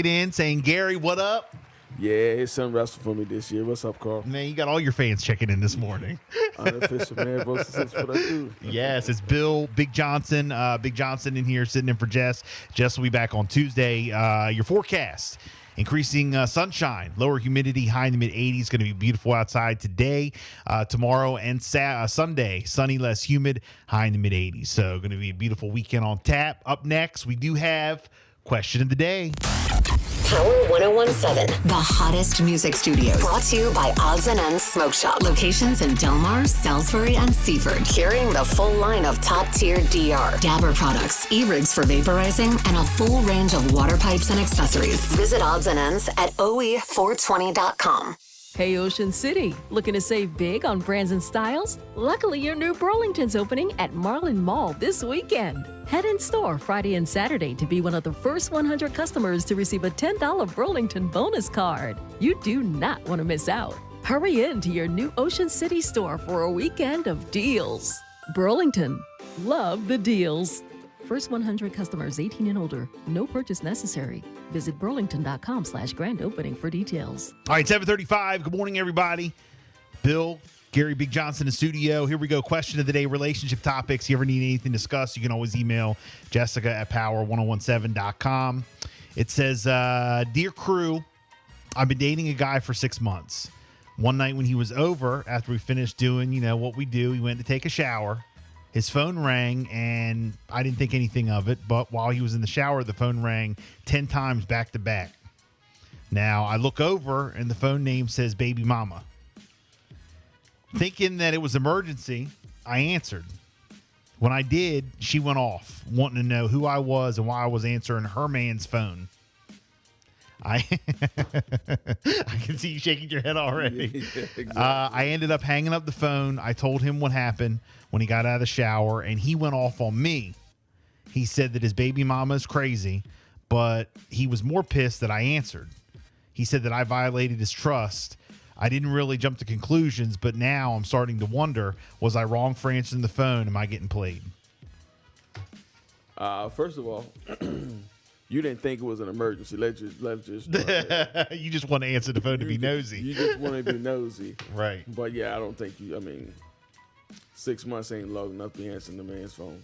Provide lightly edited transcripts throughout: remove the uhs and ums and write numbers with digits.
in saying, Gary, what up? Yeah, it's something wrestle for me this year. What's up, Carl? Man, you got all your fans checking in this morning. Unofficial man versus what I do. Yes, it's Bill Big Johnson. Big Johnson in here sitting in for Jess. Jess will be back on Tuesday. Your forecast. Increasing sunshine, lower humidity, high in the mid-80s. Going to be beautiful outside today, tomorrow, and Sunday. Sunny, less humid, high in the mid-80s. So going to be a beautiful weekend on tap. Up next, we do have Question of the Day. Power 1017, the hottest music studios. Brought to you by Odds and Ends Smoke Shop. Locations in Del Mar, Salisbury, and Seaford. Carrying the full line of top-tier DR, Dabber products, e-rigs for vaporizing, and a full range of water pipes and accessories. Visit Odds and Ends at OE420.com. Hey, Ocean City, looking to save big on brands and styles? Luckily, your new Burlington's opening at Marlin Mall this weekend. Head in store Friday and Saturday to be one of the first 100 customers to receive a $10 Burlington bonus card. You do not want to miss out. Hurry in to your new Ocean City store for a weekend of deals. Burlington, love the deals. First 100 customers 18 and older. No purchase necessary. Visit burlington.com/grand opening for details. All right, 7:35. Good morning, everybody. Bill, Gary, Big Johnson in studio. Here we go. Question of the day, relationship topics. You ever need anything discussed, you can always email Jessica at power1017.com. It says, Dear crew, I've been dating a guy for 6 months. One night when he was over, after we finished doing, what we do, he went to take a shower. His phone rang, and I didn't think anything of it. But while he was in the shower, the phone rang 10 times back to back. Now, I look over, and the phone name says Baby Mama. Thinking that it was emergency, I answered. When I did, she went off, wanting to know who I was and why I was answering her man's phone. I can see you shaking your head already. Yeah, exactly. I ended up hanging up the phone. I told him what happened when he got out of the shower, and he went off on me. He said that his baby mama is crazy, but he was more pissed that I answered. He said that I violated his trust. I didn't really jump to conclusions, but now I'm starting to wonder, was I wrong for answering the phone? Am I getting played? First of all, you didn't think it was an emergency. Let's just You just want to answer the phone to be nosy. You just want to be nosy. Right. But yeah, I don't think 6 months ain't long enough to be answering the man's phone.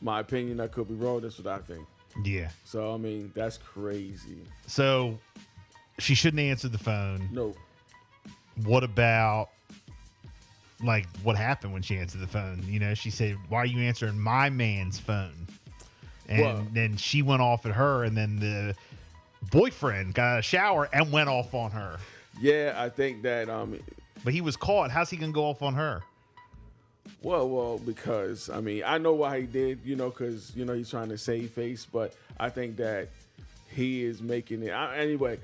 My opinion, I could be wrong. That's what I think. Yeah. So, that's crazy. So she shouldn't answer the phone. No. What about, what happened when she answered the phone? She said, why are you answering my man's phone? And then she went off at her, and then the boyfriend got a shower and went off on her. Yeah, I think that. But he was caught. How's he going to go off on her? Well, because, I know why he did, because, he's trying to save face, but I think that he is making it. Anyway,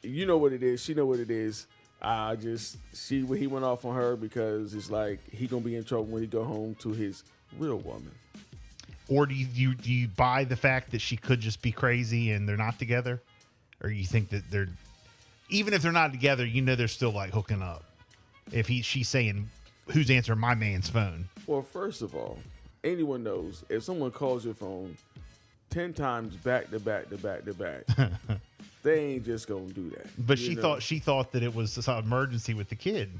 you know what it is. She know what it is. He went off on her because it's like he going to be in trouble when he go home to his real woman. Or do you buy the fact that she could just be crazy and they're not together? Or you think that even if they're not together, they're still hooking up? If she's saying, who's answering my man's phone? Well, first of all, anyone knows if someone calls your phone 10 times back to back to back to back, they ain't just gonna do that. But she thought that it was some emergency with the kid.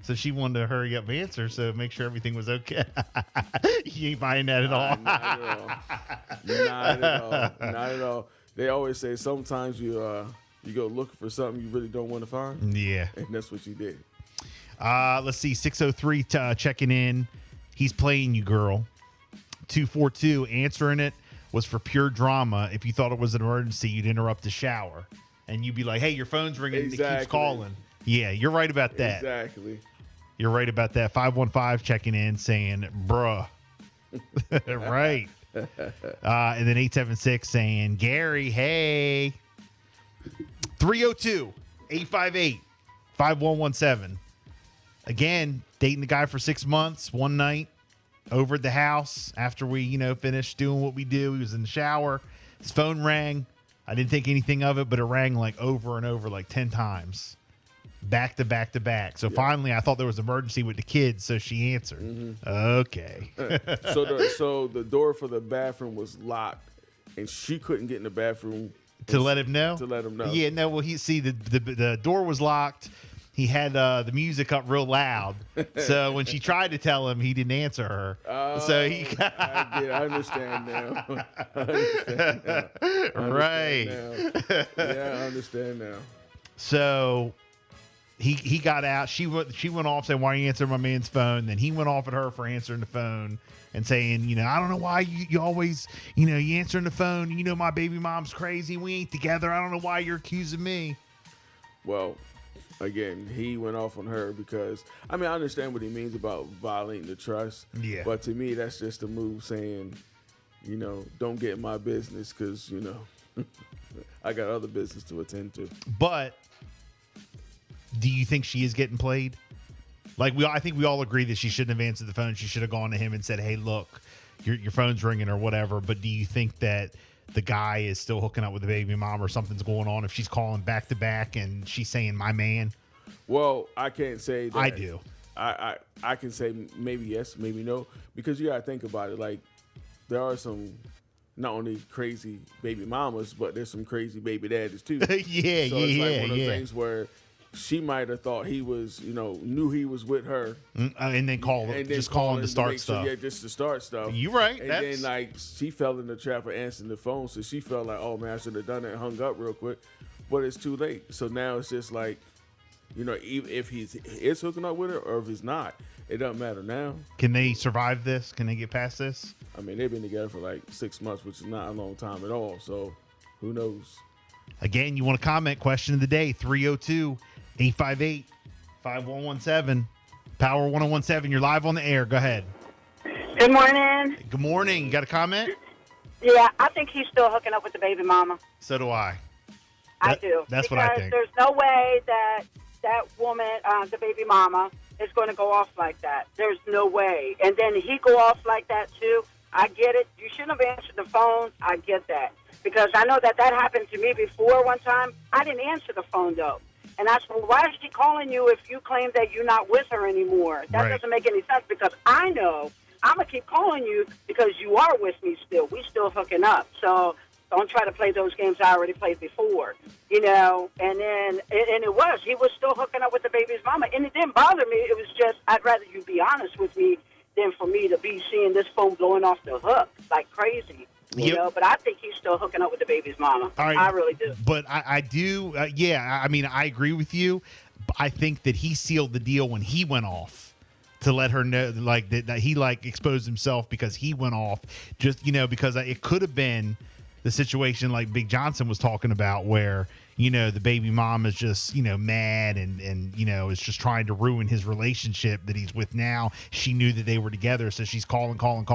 So she wanted to hurry up and answer, so make sure everything was okay. You ain't buying that at all. Not at all. Not at all. They always say sometimes you go looking for something you really don't want to find. Yeah. And that's what you did. Let's see. 603 checking in. He's playing you, girl. 242 answering it was for pure drama. If you thought it was an emergency, you'd interrupt the shower. And you'd be like, hey, your phone's ringing. Exactly. It keeps calling. Yeah, you're right about that. Exactly. You're right about that. 515 checking in saying, bruh. Right. And then 876 saying, Gary, hey. 302-858-5117. Again, dating the guy for 6 months, one night over at the house after we, finished doing what we do. He was in the shower. His phone rang. I didn't think anything of it, but it rang over and over 10 times. Back to back to back. So finally, I thought there was an emergency with the kids, so she answered. Mm-hmm. Okay. So the door for the bathroom was locked, and she couldn't get in the bathroom To let him know? To let him know. Yeah, no, well, the door was locked. He had the music up real loud. So when she tried to tell him, he didn't answer her. So he I understand now. Right. Yeah, I understand now. So he got out. She went off saying, "Why are you answering my man's phone?" Then he went off at her for answering the phone and saying, I don't know why you always, you answering the phone. My baby mom's crazy. We ain't together. I don't know why you're accusing me. Well, again, he went off on her because, I understand what he means about violating the trust. Yeah. But to me, that's just a move saying, don't get in my business because, I got other business to attend to. But do you think she is getting played? I think we all agree that she shouldn't have answered the phone. She should have gone to him and said, "Hey, look, your phone's ringing," or whatever. But do you think that the guy is still hooking up with the baby mom or something's going on if she's calling back to back and she's saying "my man"? Well, I can't say that. I do. I can say maybe yes, maybe no, because you got to think about it. Like, there are some not only crazy baby mamas, but there's some crazy baby daddies too. Yeah, so it's like one of those yeah. things where she might have thought he was, knew he was with her, And then call him to start stuff. Yeah, just to start stuff. You right. And then she fell in the trap of answering the phone, so she felt like, oh man, I should have done it and hung up real quick, but it's too late. So now it's just like, even if he is hooking up with her or if he's not, it doesn't matter now. Can they survive this? Can they get past this? They've been together for like 6 months, which is not a long time at all. So who knows? Again, you want to comment? Question of the day: 302-858-5117. Power 1017. You're live on the air. Go ahead. Good morning. Good morning. You got a comment? Yeah, I think he's still hooking up with the baby mama. So do I. I do. That's what I think. There's no way that woman, the baby mama, is going to go off like that. There's no way. And then he go off like that too. I get it. You shouldn't have answered the phone. I get that. Because I know that happened to me before one time. I didn't answer the phone though. And I said, well, why is she calling you if you claim that you're not with her anymore? That doesn't make any sense because I know I'm going to keep calling you because you are with me still. We still hooking up. So don't try to play those games I already played before, And then, he was still hooking up with the baby's mama. And it didn't bother me. It was just, I'd rather you be honest with me than for me to be seeing this phone blowing off the hook like crazy. But I think he's still hooking up with the baby's mama. Right. I really do. But I do, I agree with you. I think that he sealed the deal when he went off to let her know, that he exposed himself because he went off. Just because it could have been the situation like Big Johnson was talking about, where the baby mom is just mad and is just trying to ruin his relationship that he's with now. She knew that they were together, so she's calling, acting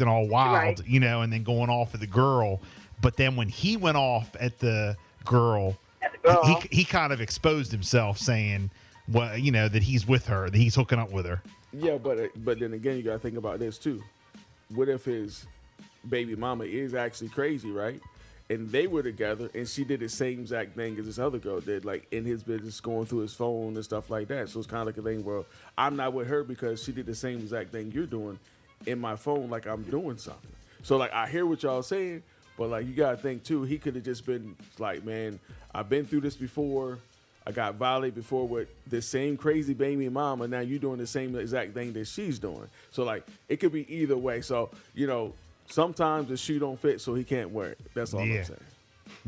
all wild, and then going off at the girl. But then when he went off at the girl, he kind of exposed himself, saying, well, that he's with her, that he's hooking up with her. Yeah, but then again, you got to think about this too. What if his baby mama is actually crazy, right? And they were together, and she did the same exact thing as this other girl did, like in his business, going through his phone and stuff like that. So it's kind of like a thing where I'm not with her because she did the same exact thing you're doing in my phone, like I'm doing something. So I hear what y'all saying, but you gotta think too, he could have just been like, man, I've been through this before. I got violated before with the same crazy baby mama. Now you're doing the same exact thing that she's doing. So it could be either way. So sometimes the shoe don't fit, so he can't wear it. That's all I'm saying.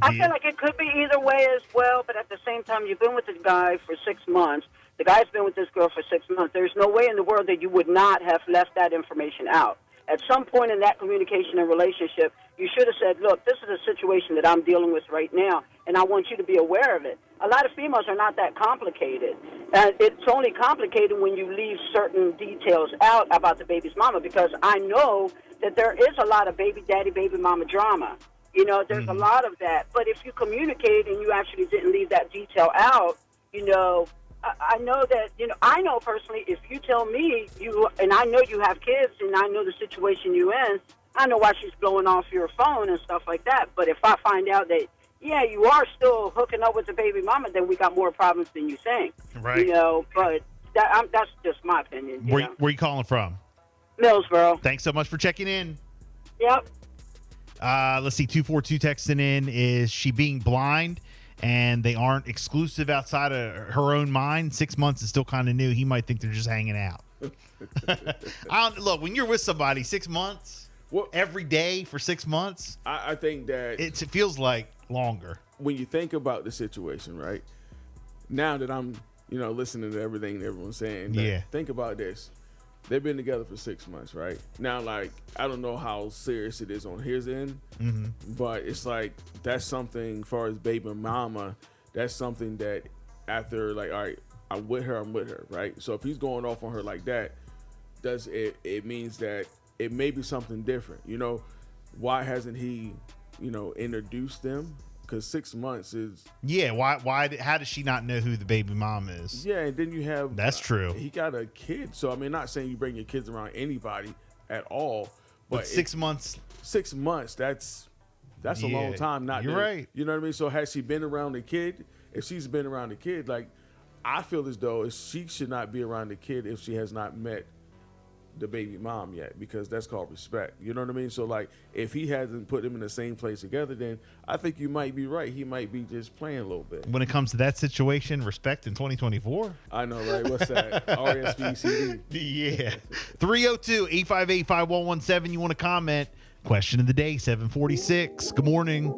I feel like it could be either way as well, but at the same time, you've been with this guy for 6 months. The guy's been with this girl for 6 months. There's no way in the world that you would not have left that information out. At some point in that communication and relationship, you should have said, look, this is a situation that I'm dealing with right now, and I want you to be aware of it. A lot of females are not that complicated. It's only complicated when you leave certain details out about the baby's mama, because I know that there is a lot of baby daddy, baby mama drama. There's a lot of that. But if you communicate and you actually didn't leave that detail out, I know that, I know personally, if you tell me and I know you have kids and I know the situation you're in, I know why she's blowing off your phone and stuff like that. But if I find out that, yeah, you are still hooking up with the baby mama, then we got more problems than you think. Right. But that's just my opinion. Where you calling from? Millsboro. Thanks so much for checking in. Yep. Let's see. 242 texting in. Is she being blind? And they aren't exclusive outside of her own mind. 6 months is still kind of new. He might think they're just hanging out. Look, when you're with somebody 6 months, every day for 6 months, I think that it feels like longer. When you think about the situation, right? Now that I'm, listening to everything that everyone's saying, think about this. They've been together for 6 months, right? Now, like, I don't know how serious it is on his end, but it's like that's something, as far as baby mama, that's something that after, like, all right, I'm with her, right? So if he's going off on her like that, it means that it may be something different. Why hasn't he, introduced them? Because 6 months is why how does she not know who the baby mom is? And then you have that's true. He got a kid, so I mean, not saying you bring your kids around anybody at all, but 6 months. 6 months. That's a long time. You're right. You know what I mean? So has she been around the kid? If she's been around the kid, like I feel as though she should not be around the kid if she has not met the baby mom yet, because that's called respect. You know what I mean? So like if he hasn't put them in the same place together, then I think you might be right. He might be just playing a little bit. When it comes to that situation, respect in 2024. I know, right? What's that? RSVCD. Yeah. 302-858-5117. You want to comment? Question of the day, 746. Good morning.